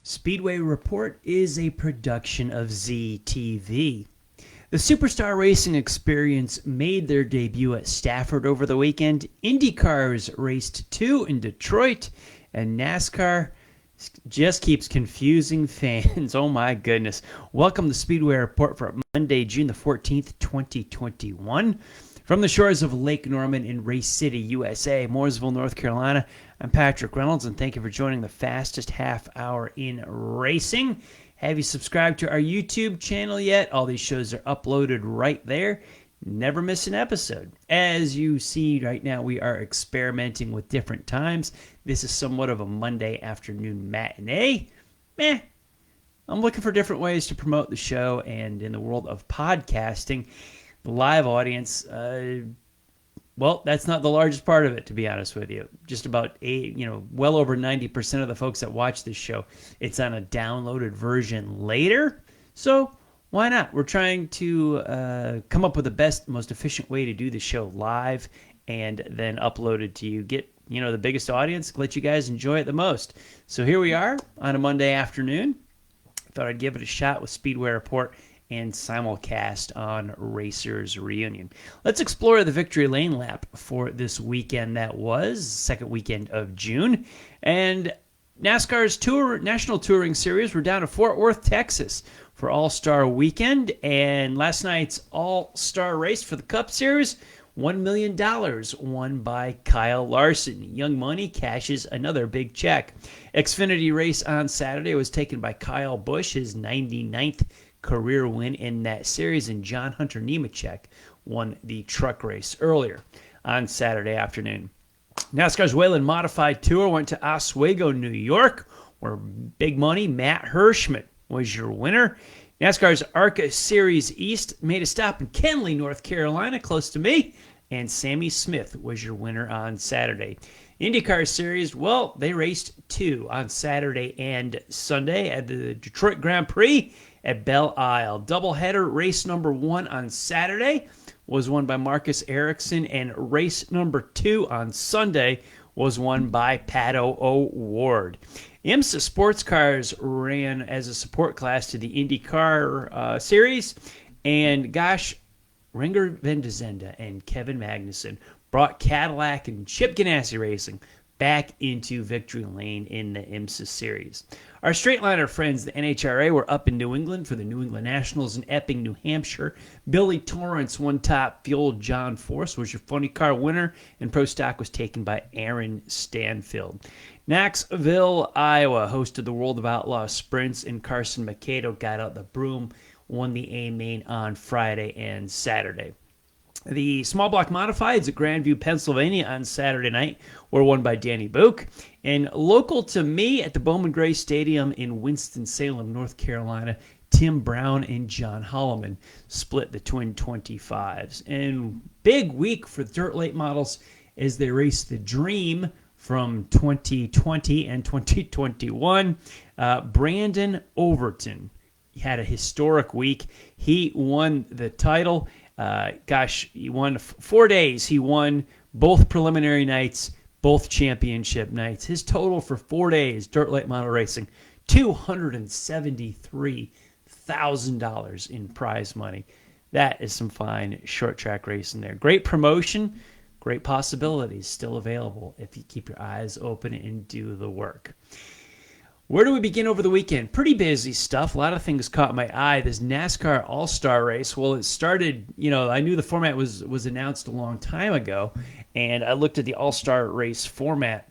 Speedway Report is a production of ZTV. The Superstar Racing Experience made their debut at Stafford over the weekend. IndyCars raced 2 in Detroit, and NASCAR just keeps confusing fans. Oh my goodness. Welcome to Speedway Report for Monday, June the 14th, 2021. From the shores of Lake Norman in Race City, USA, Mooresville, North Carolina, I'm Patrick Reynolds, and thank you for joining the fastest half hour in racing. Have you subscribed to our YouTube channel yet? All these shows are uploaded right there. Never miss an episode. As you see right now, we are experimenting with different times. This is somewhat of a Monday afternoon matinee. I'm looking for different ways to promote the show, and in the world of podcasting, the live audience, well, that's not the largest part of it, to be honest with you. Just about well over 90% of the folks that watch this show, it's on a downloaded version later. So why not? We're trying to come up with the best, most efficient way to do the show live and then upload it to you. Get the biggest audience, let you guys enjoy it the most. So here we are on a Monday afternoon. Thought I'd give it a shot with Speedway Report and simulcast on Racers Reunion. Let's explore the Victory Lane lap for this weekend that was, second weekend of June. And NASCAR's National Touring Series, we're down to Fort Worth, Texas for All-Star Weekend. And last night's All-Star race for the Cup Series, $1 million won by Kyle Larson. Young Money cashes another big check. Xfinity race on Saturday was taken by Kyle Busch, his 99th career win in that series, and John Hunter Nemechek won the truck race earlier on Saturday afternoon. NASCAR's Wayland Modified Tour went to Oswego, New York, where big money Matt Hirschman was your winner. NASCAR's ARCA Series East made a stop in Kenly, North Carolina, close to me, and Sammy Smith was your winner on Saturday. IndyCar Series, well, they raced 2 on Saturday and Sunday at the Detroit Grand Prix at Belle Isle. Doubleheader race number 1 on Saturday was won by Marcus Ericsson, and race number 2 on Sunday was won by Pato O'Ward. IMSA Sports Cars ran as a support class to the IndyCar Series, and Renger Van de Zende and Kevin Magnussen brought Cadillac and Chip Ganassi Racing back into Victory Lane in the IMSA Series. Our straight liner friends, the NHRA, were up in New England for the New England Nationals in Epping, New Hampshire. Billy Torrance won Top Fuel. John Force was your funny car winner, and Pro Stock was taken by Aaron Stanfield. Knoxville, Iowa hosted the World of Outlaw Sprints, and Carson Macedo got out the broom, won the A-Main on Friday and Saturday. The small block modifieds at Grandview, Pennsylvania on Saturday night were won by Danny Book. And local to me at the Bowman Gray Stadium in Winston-Salem, North Carolina, Tim Brown and John Holloman split the Twin 25s. And big week for dirt late models as they raced the Dream from 2020 and 2021. Brandon Overton had a historic week. He won the title. He won 4 days. He won both preliminary nights, both championship nights. His total for 4 days, dirt late model racing, $273,000 in prize money. That is some fine short track racing there. Great promotion, great possibilities still available if you keep your eyes open and do the work. Where do we begin over the weekend? Pretty busy stuff. A lot of things caught my eye. This NASCAR All-Star race, well, it started, I knew the format was announced a long time ago, and I looked at the All-Star race format.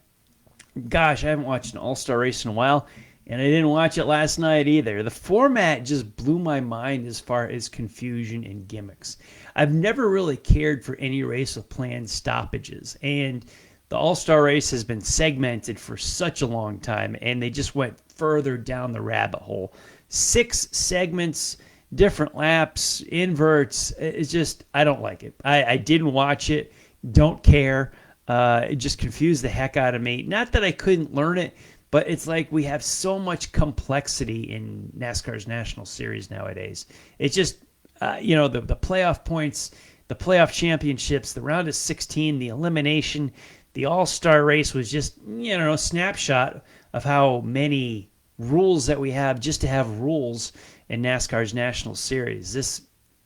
Gosh, I haven't watched an All-Star race in a while, and I didn't watch it last night either. The format just blew my mind as far as confusion and gimmicks. I've never really cared for any race with planned stoppages, and the All-Star race has been segmented for such a long time, and they just went further down the rabbit hole. 6 segments, different laps, inverts. It's just, I don't like it. I didn't watch it, don't care. It just confused the heck out of me. Not that I couldn't learn it, but it's like we have so much complexity in NASCAR's National Series nowadays. It's just, the playoff points, the playoff championships, the round of 16, the elimination. The All-Star race was just, a snapshot of how many rules that we have just to have rules in NASCAR's National Series.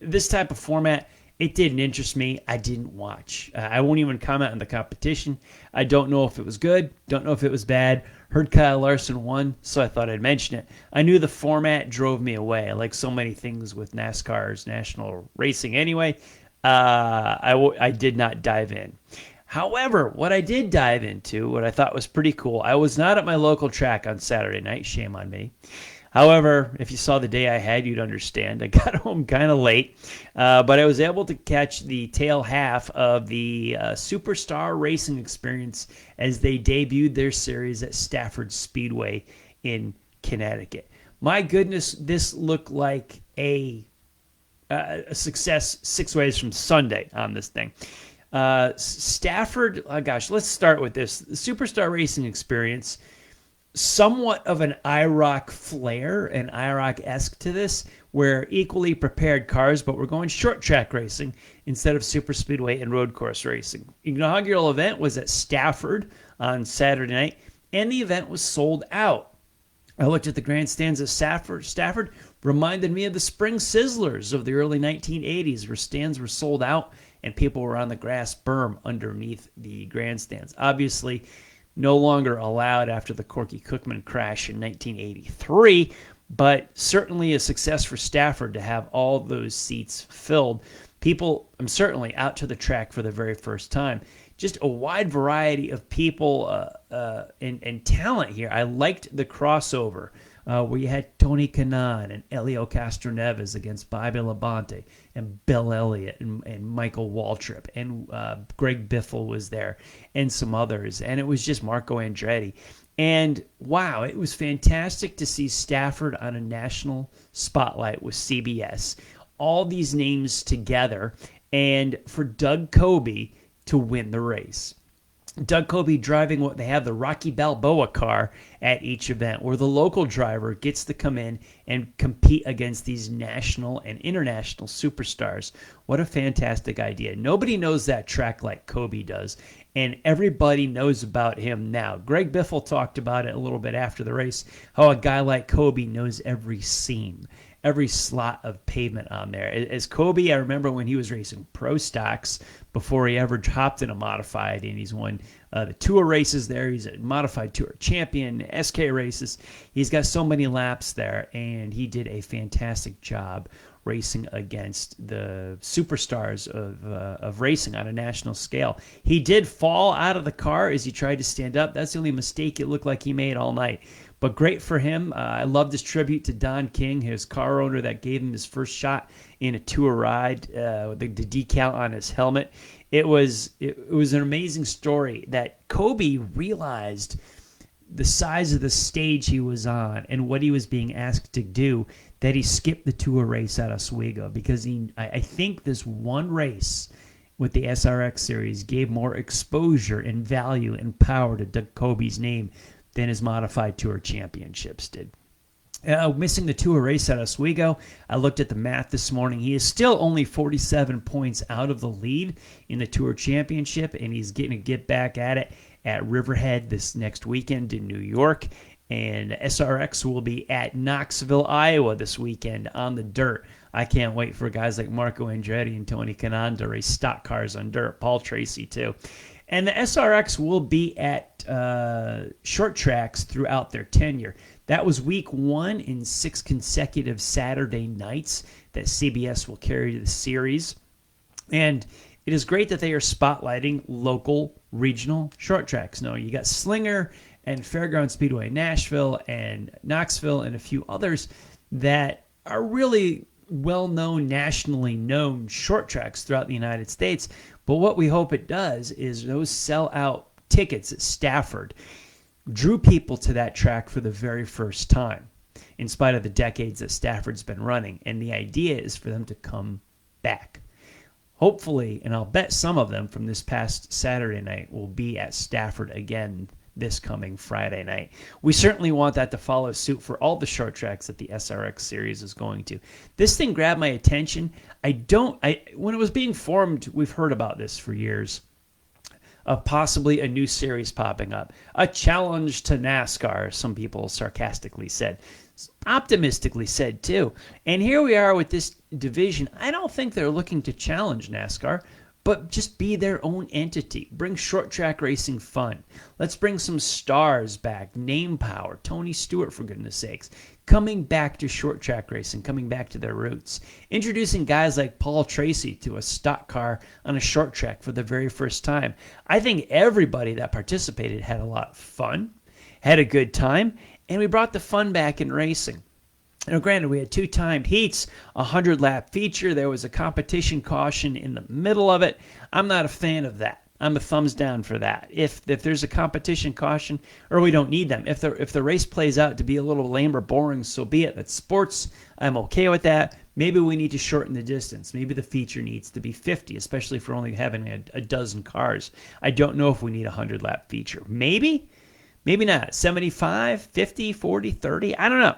This type of format, it didn't interest me. I didn't watch. I won't even comment on the competition. I don't know if it was good. Don't know if it was bad. Heard Kyle Larson won, so I thought I'd mention it. I knew the format drove me away, like so many things with NASCAR's national racing anyway. I did not dive in. However, what I did dive into, what I thought was pretty cool, I was not at my local track on Saturday night. Shame on me. However, if you saw the day I had, you'd understand. I got home kind of late, but I was able to catch the tail half of the Superstar Racing Experience as they debuted their series at Stafford Speedway in Connecticut. My goodness, this looked like a success 6 ways from Sunday on this thing. Stafford, let's start with this. The Superstar Racing Experience, somewhat of an IROC flair, an IROC-esque to this, where equally prepared cars, but we're going short track racing instead of super speedway and road course racing. The inaugural event was at Stafford on Saturday night, and the event was sold out. I looked at the grandstands at Stafford, reminded me of the Spring Sizzlers of the early 1980s, where stands were sold out and people were on the grass berm underneath the grandstands. Obviously, no longer allowed after the Corky Cookman crash in 1983, but certainly a success for Stafford to have all those seats filled. People, I'm certainly out to the track for the very first time. Just a wide variety of people and talent here. I liked the crossover where you had Tony Kanaan and Elio Castroneves against Bobby Labonte and Bill Elliott and Michael Waltrip, and Greg Biffle was there and some others. And it was just Marco Andretti. And wow, it was fantastic to see Stafford on a national spotlight with CBS. All these names together, and for Doug Coby to win the race. Doug Coby driving what they have, the Rocky Balboa car at each event, where the local driver gets to come in and compete against these national and international superstars. What a fantastic idea. Nobody knows that track like Coby does, and everybody knows about him now. Greg Biffle talked about it a little bit after the race, how a guy like Coby knows every seam, every slot of pavement on there. As Coby, I remember when he was racing pro stocks before he ever hopped in a modified, and he's won the tour races there. He's a modified tour champion, SK races. He's got so many laps there, and he did a fantastic job racing against the superstars of racing on a national scale. He did fall out of the car as he tried to stand up. That's the only mistake it looked like he made all night. But great for him. I loved his tribute to Don King, his car owner that gave him his first shot in a tour ride, the decal on his helmet. It was an amazing story that Coby realized the size of the stage he was on and what he was being asked to do, that he skipped the tour race at Oswego, because I think this one race with the SRX series gave more exposure and value and power to Doug Coby's name than his modified tour championships did. Missing the tour race at Oswego, I looked at the math this morning. He is still only 47 points out of the lead in the tour championship, and he's getting to get back at it at Riverhead this next weekend in New York. And SRX will be at Knoxville, Iowa this weekend on the dirt. I can't wait for guys like Marco Andretti and Tony Kanaan to race stock cars on dirt. Paul Tracy, too. And the SRX will be at short tracks throughout their tenure. That was week 1 in 6 consecutive Saturday nights that CBS will carry the series. And it is great that they are spotlighting local, regional short tracks. Now, you got Slinger and Fairground Speedway Nashville and Knoxville and a few others that are really well-known, nationally known short tracks throughout the United States. But what we hope it does is those sell-out tickets at Stafford drew people to that track for the very first time, in spite of the decades that Stafford's been running. And the idea is for them to come back. Hopefully, and I'll bet some of them from this past Saturday night will be at Stafford again this coming Friday night. We certainly want that to follow suit for all the short tracks that the SRX series is going to. This thing grabbed my attention. When it was being formed, we've heard about this for years. possibly a new series popping up, a challenge to NASCAR, some people sarcastically said. Optimistically said, too. And here we are with this division. I don't think they're looking to challenge NASCAR, but just be their own entity. Bring short track racing fun. Let's bring some stars back. Name power. Tony Stewart, for goodness sakes. Coming back to short track racing, coming back to their roots. Introducing guys like Paul Tracy to a stock car on a short track for the very first time. I think everybody that participated had a lot of fun, had a good time, and we brought the fun back in racing. Now, granted, we had 2 timed heats, a 100-lap feature. There was a competition caution in the middle of it. I'm not a fan of that. I'm a thumbs down for that. If there's a competition caution, or we don't need them. If the race plays out to be a little lame or boring, so be it. That's sports. I'm okay with that. Maybe we need to shorten the distance. Maybe the feature needs to be 50, especially if we're only having a dozen cars. I don't know if we need a 100-lap feature. Maybe not. 75, 50, 40, 30. I don't know.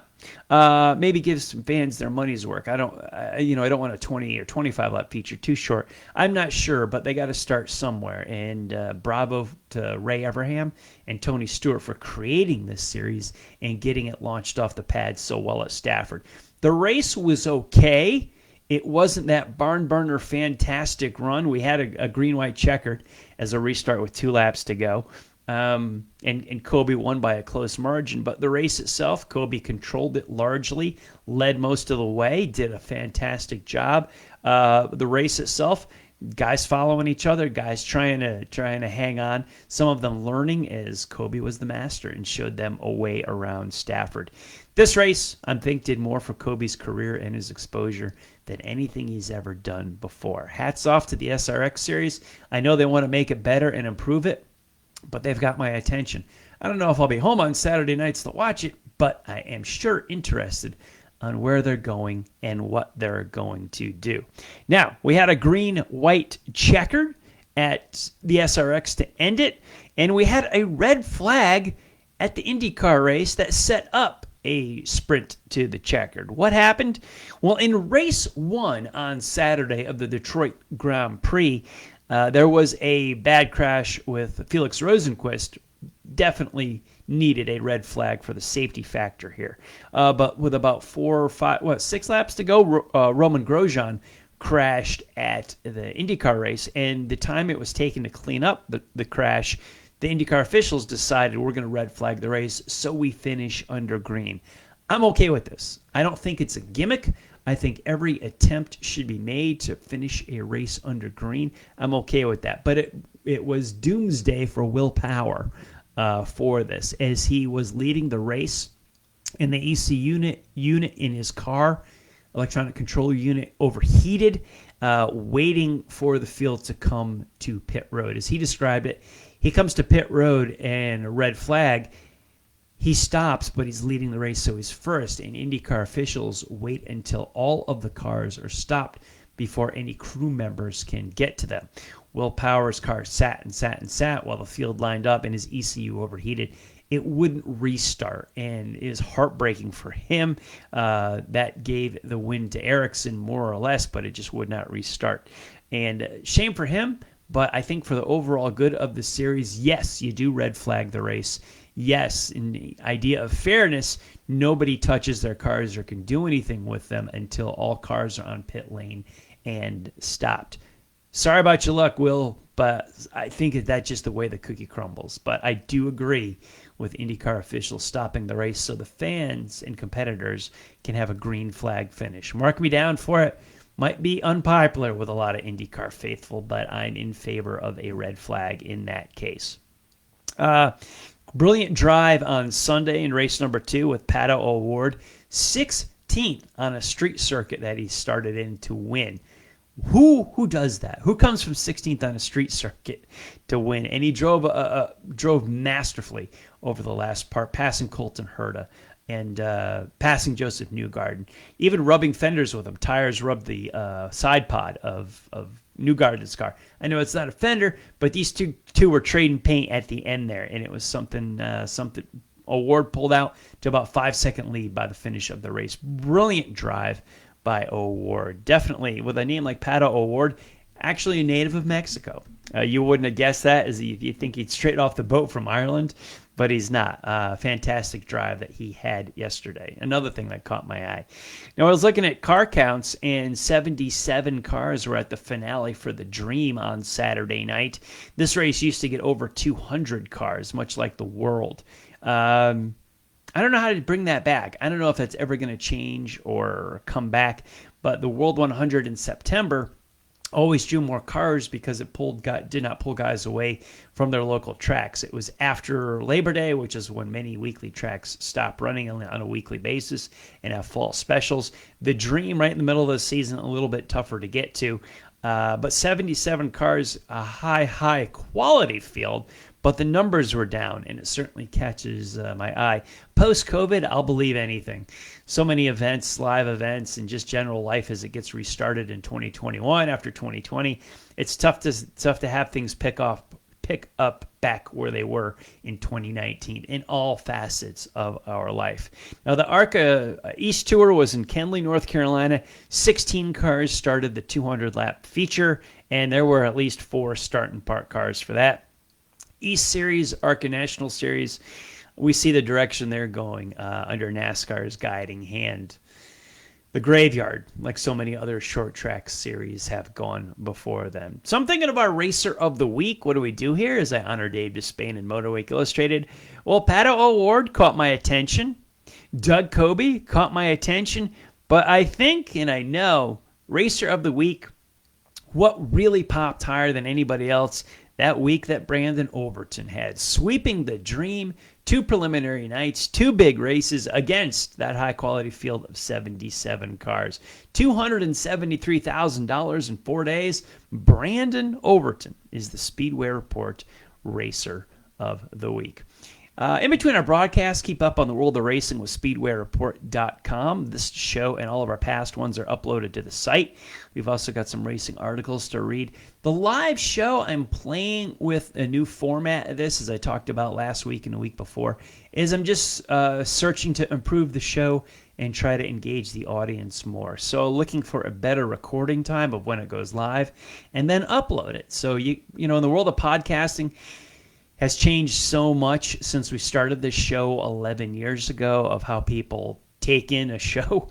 Maybe give some fans their money's work. I don't want a 20 or 25 lap feature too short. I'm not sure, but they got to start somewhere. And bravo to Ray Everham and Tony Stewart for creating this series and getting it launched off the pad so well at Stafford. The race was okay. It wasn't that barn burner fantastic run. We had a green-white checkered as a restart with 2 laps to go. And Coby won by a close margin, but the race itself, Coby controlled it largely, led most of the way, did a fantastic job. The race itself, guys following each other, guys trying to hang on, some of them learning as Coby was the master and showed them a way around Stafford. This race, I think, did more for Coby's career and his exposure than anything he's ever done before. Hats off to the SRX series. I know they want to make it better and improve it, but they've got my attention. I don't know if I'll be home on Saturday nights to watch it, but I am sure interested on where they're going and what they're going to do. Now, we had a green-white checkered at the SRX to end it, and we had a red flag at the IndyCar race that set up a sprint to the checkered. What happened? Well, in race 1 on Saturday of the Detroit Grand Prix, there was a bad crash with Felix Rosenqvist. Definitely needed a red flag for the safety factor here. But with about 6 laps to go, Roman Grosjean crashed at the IndyCar race. And the time it was taken to clean up the crash, the IndyCar officials decided we're going to red flag the race so we finish under green. I'm okay with this. I don't think it's a gimmick. I think every attempt should be made to finish a race under green. I'm okay with that. But it was doomsday for Will Power for this, as he was leading the race, and the EC unit in his car, electronic control unit, overheated, waiting for the field to come to pit road. As he described it, he comes to pit road and a red flag. He stops, but he's leading the race, so he's first, and IndyCar officials wait until all of the cars are stopped before any crew members can get to them. Will Power's car sat while the field lined up, and his ECU overheated. It wouldn't restart, and it is heartbreaking for him. That gave the win to Ericsson, more or less, but it just would not restart. And shame for him, but I think for the overall good of the series, yes, you do red flag the race. Yes, in the idea of fairness, nobody touches their cars or can do anything with them until all cars are on pit lane and stopped. Sorry about your luck, Will, but I think that's just the way the cookie crumbles. But I do agree with IndyCar officials stopping the race so the fans and competitors can have a green flag finish. Mark me down for it. Might be unpopular with a lot of IndyCar faithful, but I'm in favor of a red flag in that case. Brilliant drive on Sunday in race number 2 with Pato O'Ward. 16th on a street circuit that he started in to win. Who does that? Who comes from 16th on a street circuit to win? And he drove masterfully over the last part, passing Colton Herta and passing Joseph Newgarden, even rubbing fenders with him. Tires rubbed the side pod of Newgarden's car. I know it's not a fender, but these two were trading paint at the end there, and it was something O'Ward pulled out to about 5-second lead by the finish of the race. Brilliant drive by O'Ward. Definitely, with a name like Pato O'Ward, actually a native of Mexico. You wouldn't have guessed that, as you think he'd straight off the boat from Ireland, but he's not. Fantastic drive that he had yesterday. Another thing that caught my eye. Now, I was looking at car counts, and 77 cars were at the finale for the Dream on Saturday night. This race used to get over 200 cars, much like the World. I don't know how to bring that back. I don't know if that's ever going to change or come back, but the World 100 in September always drew more cars because it did not pull guys away from their local tracks. It was after Labor Day, which is when many weekly tracks stop running on a weekly basis and have fall specials. The Dream, right in the middle of the season, a little bit tougher to get to. But 77 cars, a high quality field, but the numbers were down, and it certainly catches my eye. Post-COVID, I'll believe anything. So many events, live events, and just general life as it gets restarted in 2021 after 2020. It's tough to have things pick up back where they were in 2019 in all facets of our life. Now, the ARCA East Tour was in Kenly, North Carolina. 16 cars started the 200-lap feature, and there were at least 4 start and park cars for that. East Series, ARCA National Series, we see the direction they're going under NASCAR's guiding hand. The graveyard, like so many other short track series have gone before them. So I'm thinking of our Racer of the Week. What do we do here as I honor Dave Despain and Motorweek Illustrated? Well, Pato O'Ward caught my attention. Doug Coby caught my attention. But I think, and I know, Racer of the Week, what really popped higher than anybody else that week that Brandon Overton had, sweeping the Dream, 2 preliminary nights, 2 big races against that high-quality field of 77 cars. $273,000 in 4 days. Brandon Overton is the Speedway Report Racer of the Week. In between our broadcasts, keep up on the world of racing with SpeedwayReport.com. This show and all of our past ones are uploaded to the site. We've also got some racing articles to read. The live show, I'm playing with a new format of this, as I talked about last week and the week before, is I'm just searching to improve the show and try to engage the audience more. So looking for a better recording time of when it goes live and then upload it. So, you know, in the world of podcasting, has changed so much since we started this show 11 years ago of how people take in a show.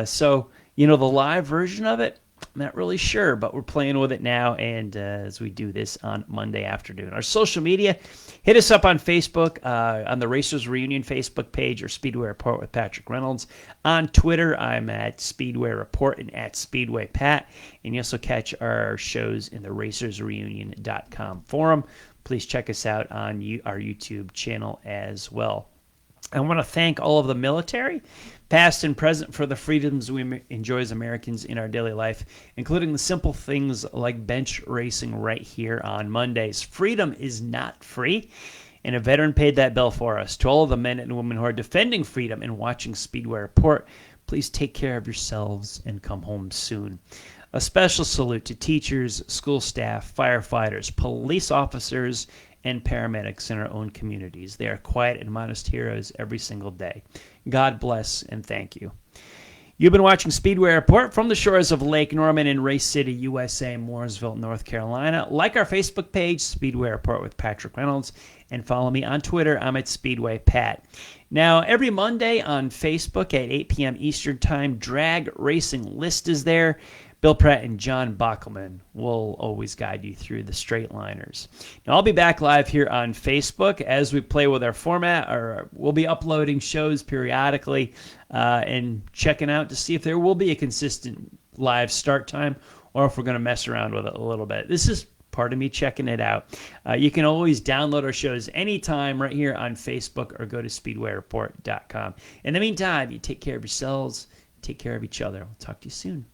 So, you know, the live version of it, I'm not really sure, but we're playing with it now, and as we do this on Monday afternoon. Our social media, hit us up on Facebook, on the Racers Reunion Facebook page, or Speedway Report with Patrick Reynolds. On Twitter, I'm at Speedway Report and at Speedway Pat, and you also catch our shows in the RacersReunion.com forum. Please check us out on our YouTube channel as well. I want to thank all of the military, past and present, for the freedoms we enjoy as Americans in our daily life, including the simple things like bench racing right here on Mondays. Freedom is not free, and a veteran paid that bill for us. To all of the men and women who are defending freedom and watching Speedway Report, please take care of yourselves and come home soon. A special salute to teachers, school staff, firefighters, police officers, and paramedics in our own communities. They are quiet and modest heroes every single day. God bless and thank you. You've been watching Speedway Report from the shores of Lake Norman in Race City, USA, Mooresville, North Carolina. Like our Facebook page, Speedway Report with Patrick Reynolds, and follow me on Twitter. I'm at Speedway Pat. Now, every Monday on Facebook at 8 p.m. Eastern Time, Drag Racing List is there. Bill Pratt and John Bockelman will always guide you through the straight liners. Now, I'll be back live here on Facebook as we play with our format, or we'll be uploading shows periodically and checking out to see if there will be a consistent live start time or if we're going to mess around with it a little bit. This is part of me checking it out. You can always download our shows anytime right here on Facebook or go to SpeedwayReport.com. In the meantime, you take care of yourselves, take care of each other. We'll talk to you soon.